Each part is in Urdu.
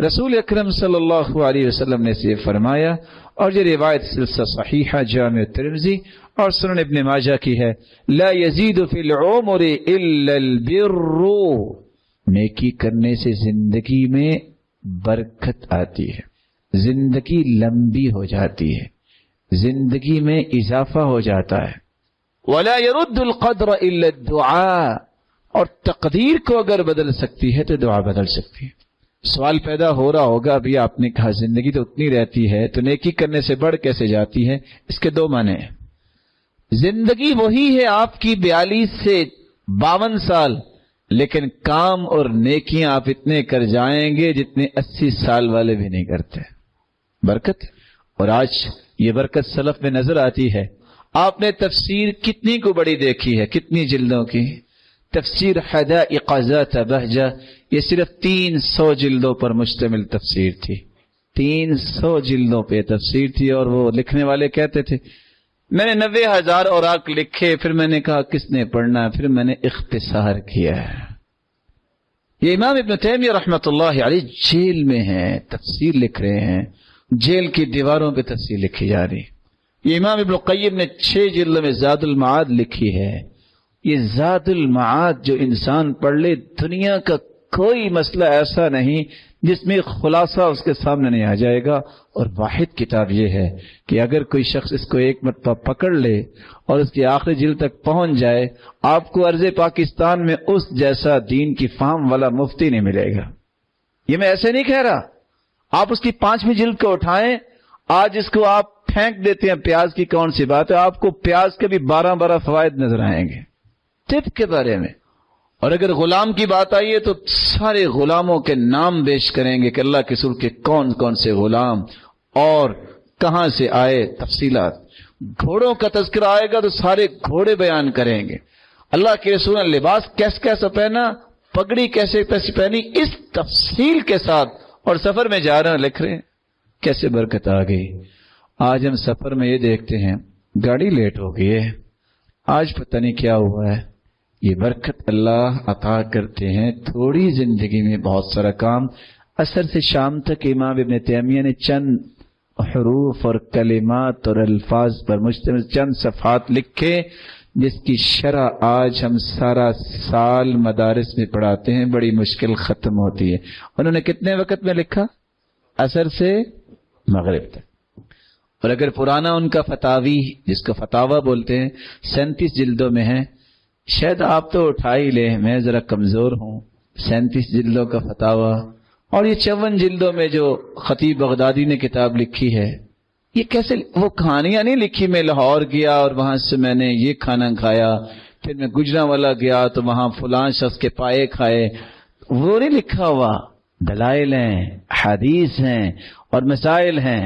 رسول اکرم صلی اللہ علیہ وسلم نے اسے فرمایا، اور یہ روایت سلسلہ صحیحہ جامع ترمذی اور سنن ابن ماجہ کی ہے، لا یزید فی العمر الا البر، نیکی کرنے سے زندگی میں برکت آتی ہے، زندگی لمبی ہو جاتی ہے، زندگی میں اضافہ ہو جاتا ہے۔ ولا يرد القدر الا الدعاء، اور تقدیر کو اگر بدل سکتی ہے تو دعا بدل سکتی ہے۔ سوال پیدا ہو رہا ہوگا، ابھی آپ نے کہا زندگی تو اتنی رہتی ہے تو نیکی کرنے سے بڑھ کیسے جاتی ہے؟ اس کے دو معنی ہیں۔ زندگی وہی ہے آپ کی 42 سے 52 سال، لیکن کام اور نیکیاں آپ اتنے کر جائیں گے جتنے 80 سال والے بھی نہیں کرتے۔ برکت، اور آج یہ برکت سلف میں نظر آتی ہے۔ آپ نے تفسیر کتنی کو بڑی دیکھی ہے، کتنی جلدوں کی تفسیر حدائق ذات بہجہ، یہ صرف 300 جلدوں پر مشتمل تفسیر تھی، 300 جلدوں پہ تفسیر تھی، اور وہ لکھنے والے کہتے تھے میں نے 90,000 اوراق لکھے، پھر میں نے کہا کس نے پڑھنا، پھر میں نے اختصار کیا ہے۔ یہ امام ابن تیمیہ رحمۃ اللہ علیہ جیل میں ہیں، تفسیر لکھ رہے ہیں، جیل کی دیواروں پہ تفسیر لکھی جا رہی۔ یہ امام ابن القیم نے 6 جلدوں میں زاد المعاد لکھی ہے۔ یہ زاد المعاد جو انسان پڑھ لے، دنیا کا کوئی مسئلہ ایسا نہیں جس میں خلاصہ اس کے سامنے نہیں آ جائے گا، اور واحد کتاب یہ ہے کہ اگر کوئی شخص اس کو ایک مرتبہ پکڑ لے اور اس کی آخری جلد تک پہنچ جائے، آپ کو عرض پاکستان میں اس جیسا دین کی فہم والا مفتی نہیں ملے گا۔ یہ میں ایسے نہیں کہہ رہا، آپ اس کی 5ویں جلد کو اٹھائیں، آج اس کو آپ پھینک دیتے ہیں، پیاز کی کون سی بات ہے، آپ کو پیاز کے بھی 12 فوائد نظر آئیں گے طب کے بارے میں۔ اور اگر غلام کی بات آئی ہے تو سارے غلاموں کے نام پیش کریں گے کہ اللہ کے رسول کے کون کون سے غلام اور کہاں سے آئے، تفصیلات۔ گھوڑوں کا تذکرہ آئے گا تو سارے گھوڑے بیان کریں گے، اللہ کے رسول نے لباس کیسا پہنا، پگڑی کیسے پہنی، اس تفصیل کے ساتھ، اور سفر میں جا رہے ہیں لکھ رہے ہیں۔ کیسے برکت آ گئی۔ آج ہم سفر میں یہ دیکھتے ہیں گاڑی لیٹ ہو گئی ہے، آج پتہ نہیں کیا ہوا ہے۔ یہ برکت اللہ عطا کرتے ہیں، تھوڑی زندگی میں بہت سارا کام۔ عصر سے شام تک امام ابن تیمیہ نے چند حروف اور کلمات اور الفاظ پر مشتمل چند صفحات لکھے، جس کی شرح آج ہم سارا سال مدارس میں پڑھاتے ہیں، بڑی مشکل ختم ہوتی ہے۔ انہوں نے کتنے وقت میں لکھا؟ عصر سے مغرب تک۔ اور اگر پرانا ان کا فتاوی، جس کو فتاوہ بولتے ہیں، 37 جلدوں میں ہے، شاید آپ تو اٹھا ہی لیں، میں ذرا کمزور ہوں۔ 37 جلدوں کا فتاوہ، اور یہ 54 جلدوں میں جو خطیب بغدادی نے کتاب لکھی ہے، یہ کیسے؟ وہ کہانیاں نہیں لکھی میں لاہور گیا اور وہاں سے میں نے یہ کھانا کھایا، پھر میں گجرانوالا گیا تو وہاں فلاں شخص کے پائے کھائے، وہ نہیں لکھا ہوا۔ دلائل ہیں، حدیث ہیں اور مسائل ہیں۔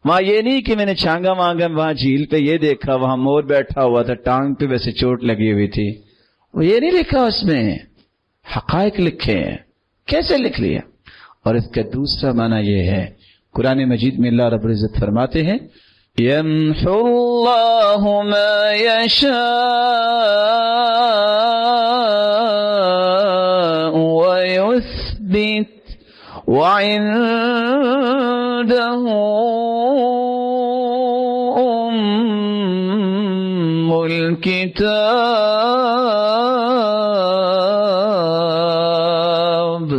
وہاں یہ نہیں کہ میں نے چھانگا مانگا وہاں جھیل پہ یہ دیکھا، وہاں مور بیٹھا ہوا تھا، ٹانگ پہ ویسے چوٹ لگی ہوئی تھی، وہ یہ نہیں لکھا، اس میں حقائق لکھے ہیں۔ کیسے لکھ لیا؟ اور اس کا دوسرا معنی یہ ہے، قرآن مجید میں اللہ رب العزت فرماتے ہیں یمحو اللہ ما یشاء ویثبت وعنده الکتاب۔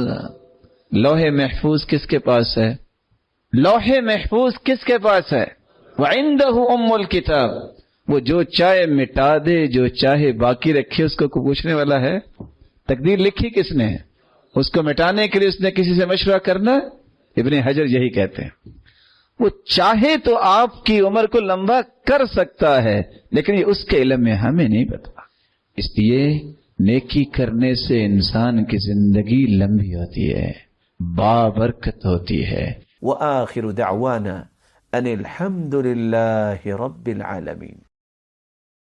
لوح محفوظ کس کے پاس ہے؟ لوح محفوظ کس کے پاس ہے؟ وعنده الکتاب۔ وہ جو چاہے مٹا دے، جو چاہے باقی رکھے، اس کو کوئی پوچھنے والا ہے؟ تقدیر لکھی کس نے؟ اس کو مٹانے کے لیے اس نے کسی سے مشورہ کرنا؟ ابن حجر یہی کہتے ہیں، وہ چاہے تو آپ کی عمر کو لمبا کر سکتا ہے، لیکن یہ اس کے علم میں ہمیں نہیں پتا۔ اس لیے نیکی کرنے سے انسان کی زندگی لمبی ہوتی ہے، بابرکت ہوتی ہے۔ وآخر دعوانا ان الحمد للہ رب العالمین۔